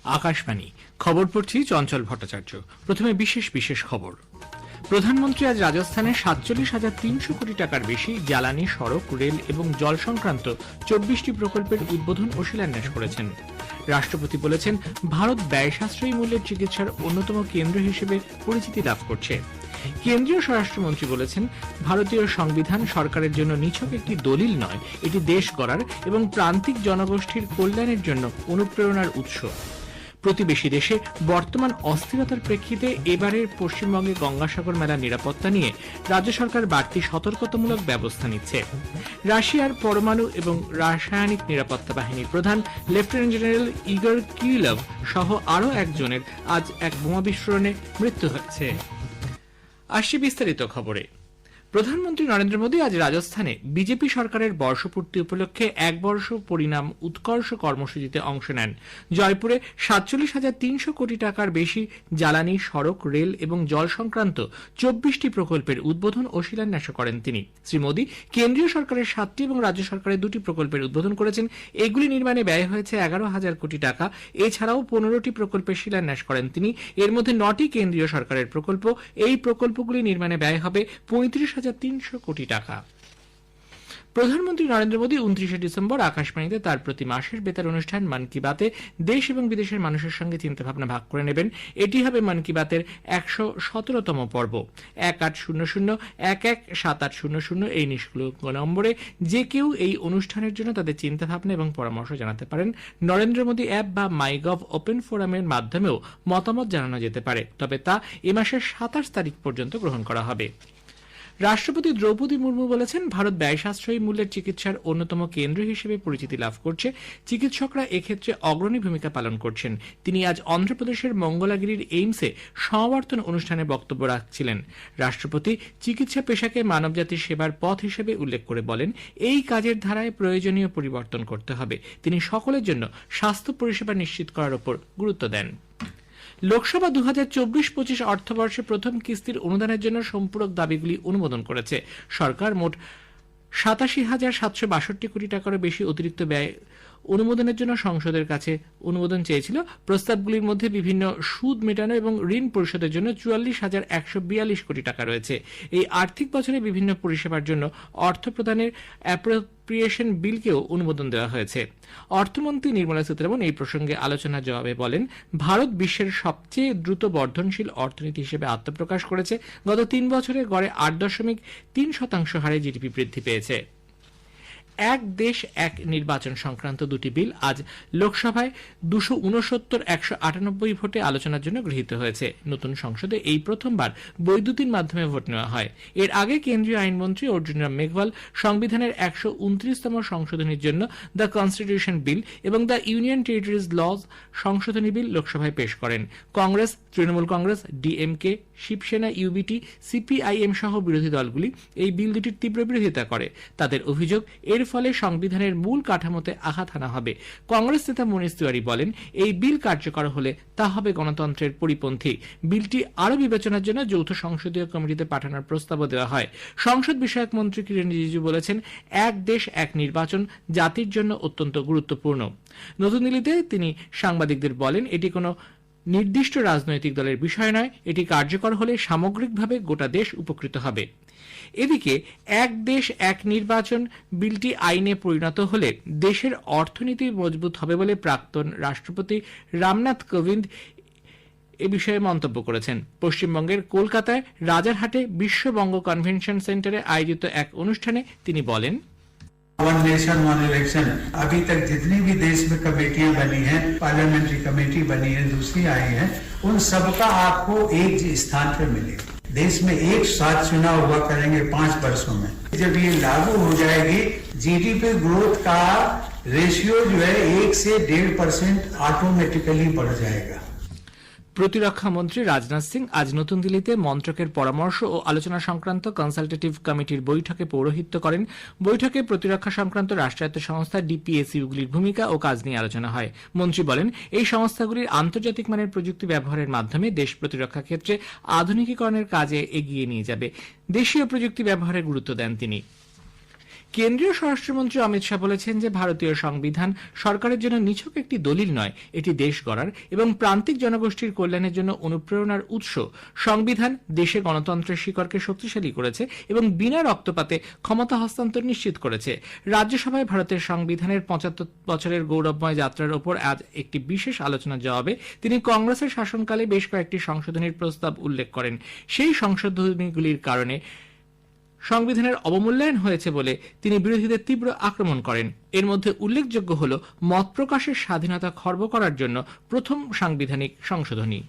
আকাশবাণী খবর পড়ছি চঞ্চল ভট্টাচার্য। প্রথমে বিশেষ বিশেষ খবর। প্রধানমন্ত্রী আজ রাজস্থানে ৪৭,৩০০ কোটি টাকার বেশি জ্বালানি, সড়ক, রেল এবং জল সংক্রান্ত ২৪টি প্রকল্পের উদ্বোধন ও শিলান্যাস করেছেন। রাষ্ট্রপতি বলেছেন, ভারত ব্যয় সাশ্রয়ী মূল্যের চিকিৎসার অন্যতম কেন্দ্র হিসেবে পরিচিতি লাভ করছে। কেন্দ্রীয় স্বরাষ্ট্রমন্ত্রী বলেছেন, ভারতীয় সংবিধান সরকারের জন্য নিছক একটি দলিল নয়, এটি দেশ গড়ার এবং প্রান্তিক জনগোষ্ঠীর কল্যাণের জন্য অনুপ্রেরণার উৎস। প্রতিবেশী দেশে বর্তমান অস্থিরতার প্রেক্ষিতে এবারের পশ্চিমবঙ্গে গঙ্গাসাগর মেলার নিরাপত্তা নিয়ে রাজ্য সরকার বাড়তি সতর্কতামূলক ব্যবস্থা নিচ্ছে। রাশিয়ার পরমাণু এবং রাসায়নিক নিরাপত্তা বাহিনীর প্রধান লেফটেন্যান্ট জেনারেল ইগর কিরিলভ সহ আরও একজনের আজ এক বোমা বিস্ফোরণে মৃত্যু হয়েছে। আসছে বিস্তারিত খবরে। প্রধানমন্ত্রী নরেন্দ্র মোদী আজ রাজস্থানে বিজেপি সরকারের বর্ষপূর্তি উপলক্ষে ১ বর্ষ পরিণাম উৎকর্ষ কর্মসূচিতে অংশ নেন। জয়পুরে ৪৭,৩০০ কোটি টাকার বেশি জ্বালানি, সড়ক, রেল এবং জল সংক্রান্ত ২৪টি প্রকল্পের উদ্বোধন ও শিলান্যাস করেন তিনি। শ্রী মোদী কেন্দ্রীয় সরকারের ৭টি এবং রাজ্য সরকারের ২টি প্রকল্পের উদ্বোধন করেছেন। এগুলি নির্মাণে ব্যয় হয়েছে ১১,০০০ কোটি টাকা। এছাড়াও ১৫টি প্রকল্পের শিলান্যাস করেন তিনি। এর মধ্যে ৯টি কেন্দ্রীয় সরকারের প্রকল্প। এই প্রকল্পগুলি নির্মাণে ব্যয় হবে ৩৫,৩০০ কোটি টাকা। প্রধানমন্ত্রী নরেন্দ্র মোদী ২৯শে ডিসেম্বর আকাশবাণীতে তার প্রতি মাসের বেতার অনুষ্ঠান মন কি বাতে দেশ এবং বিদেশের মানুষের সঙ্গে চিন্তাভাবনা ভাগ করে নেবেন। এটি হবে মন কি বাতের ১১৭তম পর্ব। ১৮০০-১১-৭৮০০ এই নিষ্ক্রিয় নম্বরে যে কেউ এই অনুষ্ঠানের জন্য তাদের চিন্তাভাবনা এবং পরামর্শ জানাতে পারেন। নরেন্দ্র মোদী অ্যাপ বা মাইগভ ওপেন ফোরামের মাধ্যমেও মতামত জানানো যেতে পারে, তবে তা এ মাসের ২৭ তারিখ পর্যন্ত গ্রহণ করা হবে। রাষ্ট্রপতি দ্রৌপদী মুর্মু বলেছেন, ভারত ব্যয় সাশ্রয়ী মূল্যের চিকিৎসার অন্যতম কেন্দ্র হিসেবে পরিচিতি লাভ করছে। চিকিৎসকরা এক্ষেত্রে অগ্রণী ভূমিকা পালন করছেন। তিনি আজ অন্ধ্রপ্রদেশের মঙ্গলাগিরির এইমসে সমাবর্তন অনুষ্ঠানে বক্তব্য রাখছিলেন। রাষ্ট্রপতি চিকিৎসা পেশাকে মানবজাতির সেবার পথ হিসেবে উল্লেখ করে বলেন, এই কাজের ধারায় প্রয়োজনীয় পরিবর্তন করতে হবে। তিনি সকলের জন্য স্বাস্থ্য পরিষেবা নিশ্চিত করার উপর গুরুত্ব দেন। লোকসভা ২০২৪-২৫ অর্থবর্ষে প্রথম কিস্তির অনুদানের জন্য সম্পূরক দাবিগুলি অনুমোদন করেছে। সরকার মোট ৮৭,৭৬২ কোটি টাকারও বেশি অতিরিক্ত ব্যয় অনুমোদনের জন্য সংসদের কাছে অনুমোদন চেয়েছিল। প্রস্তাবগুলির মধ্যে বিভিন্ন সুদ মেটানো এবং ঋণ পরিশোধের জন্য ৪৪,১৪২ কোটি টাকা রয়েছে। এই আর্থিক বছরে বিভিন্ন পরিষেবার জন্য অর্থ প্রদানের অ্যাপ্রোপ্রিয়েশন বিলকেও অনুমোদন দেওয়া হয়েছে। অর্থমন্ত্রী নির্মলা সীতারমণ এই প্রসঙ্গে আলোচনার জবাবে বলেন, ভারত বিশ্বের সবচেয়ে দ্রুত বর্ধনশীল অর্থনীতি হিসেবে আত্মপ্রকাশ করেছে। গত ৩ বছরে গড়ে ৮.৩% হারে জিডিপি বৃদ্ধি পেয়েছে। এক দেশ এক নির্বাচন সংক্রান্ত ২টি বিল আজ লোকসভায় ২৬৯-১৯৮ ভোটে আলোচনার জন্য গৃহীত হয়েছে। নতুন সংসদে এই প্রথমবার বৈদ্যুতিন মাধ্যমে ভোট নেওয়া হয়। এর আগে কেন্দ্রীয় আইনমন্ত্রী অর্জুন রাম মেঘওয়াল সংবিধানের ১২৯তম সংশোধনীর জন্য দ্য কনস্টিটিউশন বিল এবং দ্য ইউনিয়ন টেরিটরিজ লজ সংশোধনী বিল লোকসভায় পেশ করেন। কংগ্রেস, তৃণমূল কংগ্রেস, ডিএমকে, শিবসেনা, ইউবিটি, সিপিআইএম সহ বিরোধী দলগুলি এই বিল দুটির তীব্র বিরোধিতা করে। তাদের অভিযোগ, এর ফলে সংবিধানের মূল কাঠামোতে আঘাত হানা হবে। কংগ্রেস নেতা মনীষ তিওয়ারি বলেন, এই বিল কার্যকর হলে তা হবে গণতন্ত্রের পরিপন্থী। বিলটি আরও বিবেচনার জন্য যৌথ সংসদীয় কমিটিতে পাঠানোর প্রস্তাবও দেওয়া হয়। সংসদ বিষয়ক মন্ত্রী কিরেন রিজিজু বলেছেন, এক দেশ এক নির্বাচন জাতির জন্য অত্যন্ত গুরুত্বপূর্ণ। নতুন দিল্লিতে তিনি সাংবাদিকদের বলেন, এটি কোনো নির্দিষ্ট রাজনৈতিক দলের বিষয় নয়, এটি কার্যকর হলে সামগ্রিকভাবে গোটা দেশ উপকৃত হবে। এদিকে এক দেশ এক নির্বাচন বিলটি আইনে পরিণত হলে দেশের অর্থনীতি মজবুত হবে বলে প্রাক্তন রাষ্ট্রপতি রামনাথ কোবিন্দ এ বিষয়ে মন্তব্য করেছেন। পশ্চিমবঙ্গের কলকাতায় রাজারহাটে বিশ্ববঙ্গ কনভেনশন সেন্টারে আয়োজিত এক অনুষ্ঠানে তিনি বলেন, वन नेशन वन इलेक्शन अभी तक जितनी भी देश में कमेटियां बनी हैं, पार्लियामेंट्री कमेटी बनी है, दूसरी आई है, उन सबका आपको एक स्थान पर मिलेगा। देश में एक साथ चुनाव हुआ करेंगे 5 वर्षों में। जब ये लागू हो जाएगी, जीडीपी ग्रोथ का रेशियो जो है 1 से 1.5% ऑटोमेटिकली बढ़ जाएगा। প্রতিরক্ষা মন্ত্রী রাজনাথ সিং আজ নতুন দিল্লিতে মন্ত্রকের পরামর্শ ও আলোচনা সংক্রান্ত কনসালটেটিভ কমিটির বৈঠকে পৌরোহিত্য করেন। বৈঠকে প্রতিরক্ষা সংক্রান্ত রাষ্ট্রায়ত্ত সংস্থা ডিপিএসইউগুলির ভূমিকা ও কাজ নিয়ে আলোচনা হয়। মন্ত্রী বলেন, এই সংস্থাগুলির আন্তর্জাতিক মানের প্রযুক্তি ব্যবহারের মাধ্যমে দেশ প্রতিরক্ষা ক্ষেত্রে আধুনিকীকরণের কাজে এগিয়ে নিয়ে যাবে। দেশীয় প্রযুক্তি ব্যবহারে গুরুত্ব দেন তিনি। কেন্দ্রীয় স্বরাষ্ট্রমন্ত্রী অমিত শাহ বলেছেন যে ভারতীয় সংবিধান সরকারের জন্য নিছক একটি দলিল নয়, এটি দেশ গড়ার এবং প্রান্তিক জনগোষ্ঠীর কল্যাণের জন্য অনুপ্রেরণার উৎস। সংবিধান দেশে গণতন্ত্রের শিকড়কে শক্তিশালী করেছে এবং বিনা রক্তপাতে ক্ষমতা হস্তান্তর নিশ্চিত করেছে। রাজ্যসভায় ভারতের সংবিধানের ৭৫ বছরের গৌরবময় যাত্রার ওপর আজ একটি বিশেষ আলোচনার জবাবে তিনি কংগ্রেসের শাসনকালে বেশ কয়েকটি সংশোধনীর প্রস্তাব উল্লেখ করেন। সেই সংশোধনীগুলির কারণে সংবিধানের অবমূল্যায়ন হয়েছে বলে তিনি বিরোধীদের তীব্র আক্রমণ করেন। এর মধ্যে উল্লেখযোগ্য হল মত প্রকাশের স্বাধীনতা খর্ব করার জন্য প্রথম সাংবিধানিক সংশোধনী।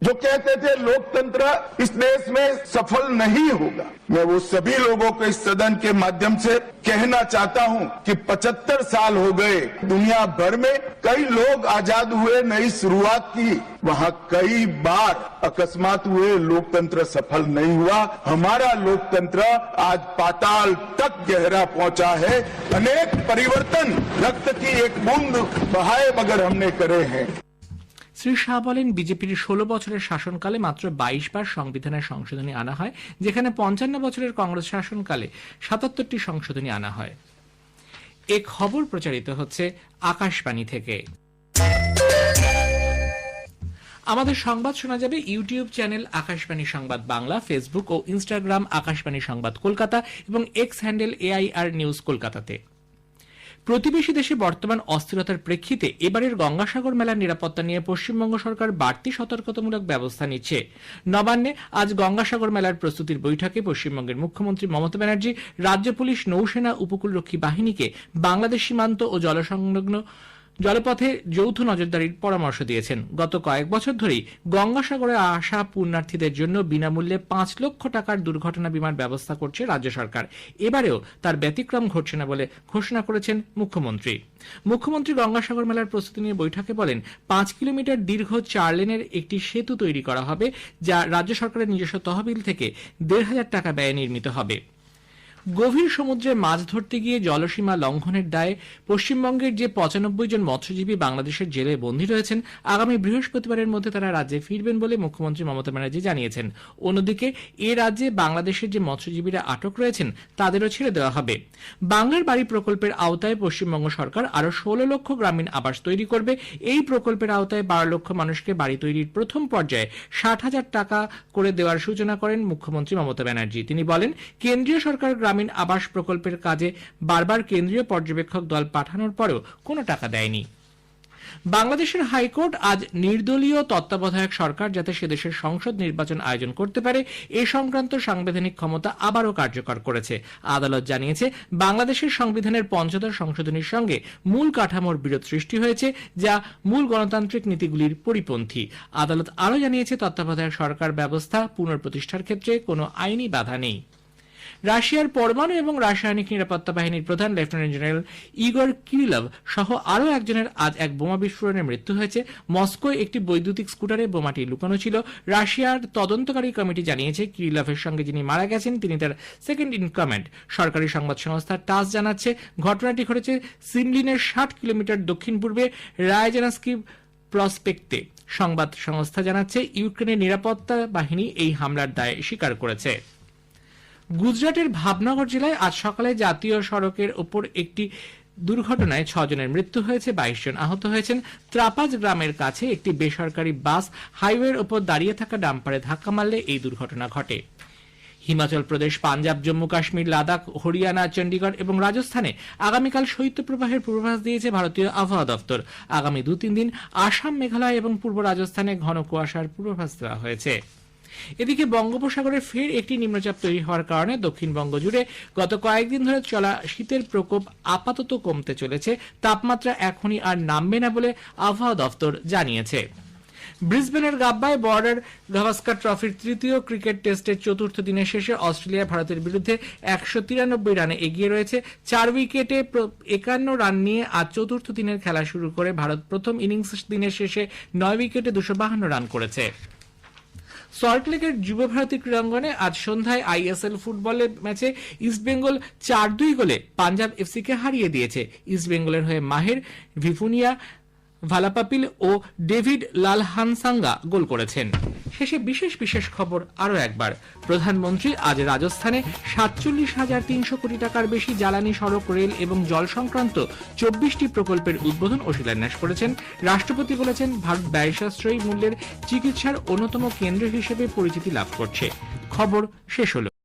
जो कहते थे लोकतंत्र इस देश में सफल नहीं होगा, मैं वो सभी लोगों को इस सदन के माध्यम से कहना चाहता हूं कि 75 साल हो गए, दुनिया भर में कई लोग आजाद हुए, नई शुरुआत की, वहां कई बार अकस्मात हुए, लोकतंत्र सफल नहीं हुआ। हमारा लोकतंत्र आज पाताल तक गहरा पहुंचा है। अनेक परिवर्तन रक्त की एक बूंद बहाए मगर हमने करे हैं। শ্রী শাহ বলেন, বিজেপির 16 বছরের শাসনকালে মাত্র 22 বার সংবিধানের সংশোধনী আনা হয়, যেখানে 55 বছরের কংগ্রেস শাসনকালে 77টি সংশোধনী আনা হয়। এ খবর প্রচারিত হচ্ছে আকাশবাণী থেকে। আমাদের সংবাদ শোনা যাবে ইউটিউব চ্যানেল আকাশবাণী সংবাদ বাংলা, ফেসবুক ও ইনস্টাগ্রাম আকাশবাণী সংবাদ কলকাতা এবং এক্স হ্যান্ডেল AIR নিউজ কলকাতাতে। প্রতিবেশী দেশে বর্তমান অস্থিরতার প্রেক্ষিতে এবারের গঙ্গাসাগর মেলার নিরাপত্তা নিয়ে পশ্চিমবঙ্গ সরকার বাড়তি সতর্কতামূলক ব্যবস্থা নিচ্ছে। নবান্নে আজ গঙ্গাসাগর মেলার প্রস্তুতির বৈঠকে পশ্চিমবঙ্গের মুখ্যমন্ত্রী মমতা ব্যানার্জি রাজ্য পুলিশ, নৌসেনা, উপকূলরক্ষী বাহিনীকে বাংলাদেশ সীমান্ত ও জলসংলগ্ন জলপথে যৌথ নজরদারির পরামর্শ দিয়েছেন। গত কয়েক বছর ধরেই গঙ্গাসাগরে আসা পুণ্যার্থীদের জন্য বিনামূল্যে 5 লক্ষ টাকার দুর্ঘটনা বিমার ব্যবস্থা করছে রাজ্য সরকার। এবারেও তার ব্যতিক্রম ঘটছে না বলে ঘোষণা করেছেন মুখ্যমন্ত্রী। মুখ্যমন্ত্রী গঙ্গাসাগর মেলার প্রস্তুতি নিয়ে বৈঠকে বলেন, 5 কিলোমিটার দীর্ঘ 4 লেনের একটি সেতু তৈরি করা হবে, যা রাজ্য সরকারের নিজস্ব তহবিল থেকে 1,500 টাকা ব্যয়ে নির্মিত হবে। গভীর সমুদ্রে মাছ ধরতে গিয়ে জলসীমা লঙ্ঘনের দায়ে পশ্চিমবঙ্গের যে 95 জন মৎস্যজীবী বাংলাদেশের জেলে বন্দী রয়েছেন, আগামী বৃহস্পতিবারের মধ্যে তারা রাজ্যে ফিরবেন বলে মুখ্যমন্ত্রী মমতা ব্যানার্জি জানিয়েছেন। অন্যদিকে এ রাজ্যে বাংলাদেশের যে মৎস্যজীবীরা আটক রয়েছেন তাদেরও ছেড়ে দেওয়া হবে। বাংলার বাড়ি প্রকল্পের আওতায় পশ্চিমবঙ্গ সরকার আরো 16 লক্ষ গ্রামীণ আবাস তৈরি করবে। এই প্রকল্পের আওতায় 12 লক্ষ মানুষকে বাড়ি তৈরির প্রথম পর্যায়ে 60,000 টাকা করে দেওয়ার সূচনা করেন মুখ্যমন্ত্রী মমতা ব্যানার্জি। তিনি বলেন, কেন্দ্রীয় সরকার গ্রামীণ আবাস প্রকল্পের কাজে বারবার কেন্দ্রীয় পর্যবেক্ষক দল পাঠানোর পরেও কোনো টাকা দেয়নি। বাংলাদেশের হাইকোর্ট আজ নির্দলীয় তত্ত্বাবধায়ক সরকার যাতে সেদেশের সংসদ নির্বাচন আয়োজন করতে পারে এ সংক্রান্ত সাংবিধানিক ক্ষমতা আবারও কার্যকর করেছে। আদালত জানিয়েছে, বাংলাদেশের সংবিধানের 75 সংশোধনীর সঙ্গে মূল কাঠামোর বিরোধ সৃষ্টি হয়েছে, যা মূল গণতান্ত্রিক নীতিগুলির পরিপন্থী। আদালত আরও জানিয়েছে, তত্ত্বাবধায়ক সরকার ব্যবস্থা পুনঃপ্রতিষ্ঠার ক্ষেত্রে কোনো আইনি বাধা নেই। রাশিয়ার পরমাণু এবং রাসায়নিক নিরাপত্তা বাহিনীর প্রধান লেফটেন্যান্ট জেনারেল ইগর কিরিলভ সহ আরও একজনের আজ এক বোমা বিস্ফোরণে মৃত্যু হয়েছে। মস্কোয় একটি বৈদ্যুতিক স্কুটারে বোমাটি লুকানো ছিল। রাশিয়ার তদন্তকারী কমিটি জানিয়েছে, কিরিলভের সঙ্গে যিনি মারা গেছেন তিনি তার সেকেন্ড ইন কমান্ড। সরকারি সংবাদ সংস্থা টাস জানাচ্ছে, ঘটনাটি ঘটেছে সিমলিনের 60 কিলোমিটার দক্ষিণ পূর্বে রায়জানাস্কি প্রসপেক্টে। সংবাদ সংস্থা জানাচ্ছে, ইউক্রেনের নিরাপত্তা বাহিনী এই হামলার দায় স্বীকার করেছে। গুজরাটের ভাবনগর জেলায় আজ সকালে জাতীয় সড়কের ওপর একটি দুর্ঘটনায় 6 জনের মৃত্যু হয়েছে, 22 জন আহত হয়েছেন। ত্রাপাজ গ্রামের কাছে একটি বেসরকারি বাস হাইওয়ের ওপর দাঁড়িয়ে থাকা ডাম্পারে ধাক্কা মারলে এই দুর্ঘটনা ঘটে। হিমাচল প্রদেশ, পাঞ্জাব, জম্মু কাশ্মীর, লাদাখ, হরিয়ানা, চণ্ডীগড় এবং রাজস্থানে আগামীকাল শৈত্যপ্রবাহের পূর্বাভাস দিয়েছে ভারতীয় আবহাওয়া দপ্তর। আগামী 2-3 দিন আসাম, মেঘালয় এবং পূর্ব রাজস্থানে ঘন কুয়াশার পূর্বাভাস দেওয়া হয়েছে। এদিকে বঙ্গোপসাগরে ফের একটি নিম্নচাপ তৈরি হওয়ার কারণে দক্ষিণবঙ্গ জুড়ে গত কয়েকদিন ধরে চলা শীতের প্রকোপ আপাতত কমতে চলেছে। তাপমাত্রা এখনই আর নামবে না বলে আবহাওয়া দপ্তর জানিয়েছে। ব্রিসবেনের গাব্বায় বর্ডার গাভাস্কার ট্রফির তৃতীয় ক্রিকেট টেস্টের চতুর্থ দিনের শেষে অস্ট্রেলিয়া ভারতের বিরুদ্ধে 193 রানে এগিয়ে রয়েছে। 4 উইকেটে 51 রান নিয়ে আজ চতুর্থ দিনের খেলা শুরু করে ভারত প্রথম ইনিংস দিনের শেষে 9 উইকেটে 252 রান করেছে। সল্টলেকের যুব ভারতী ক্রীড়াঙ্গনে আজ সন্ধ্যায় ISL ফুটবলের ম্যাচে ইস্টবেঙ্গল 4-2 গোলে পাঞ্জাব FC কে হারিয়ে দিয়েছে। ইস্টবেঙ্গলের হয়ে মাহের, ভিফুনিয়া, ভালাপাপিল ও ডেভিড লালহানসাঙ্গা গোল করেছেন। শেষে বিশেষ বিশেষ খবর আরো একবার। প্রধানমন্ত্রী আজ রাজস্থানে 47,300 কোটি টাকার বেশি জ্বালানি, সড়ক, রেল এবং জল সংক্রান্ত 24টি প্রকল্পের উদ্বোধন ও শিলান্যাস করেছেন। রাষ্ট্রপতি বলেছেন, ভারত ব্যয় সাশ্রয়ী মূল্যের চিকিৎসার অন্যতম কেন্দ্র হিসেবে পরিচিতি লাভ করছে। খবর শেষ হলো।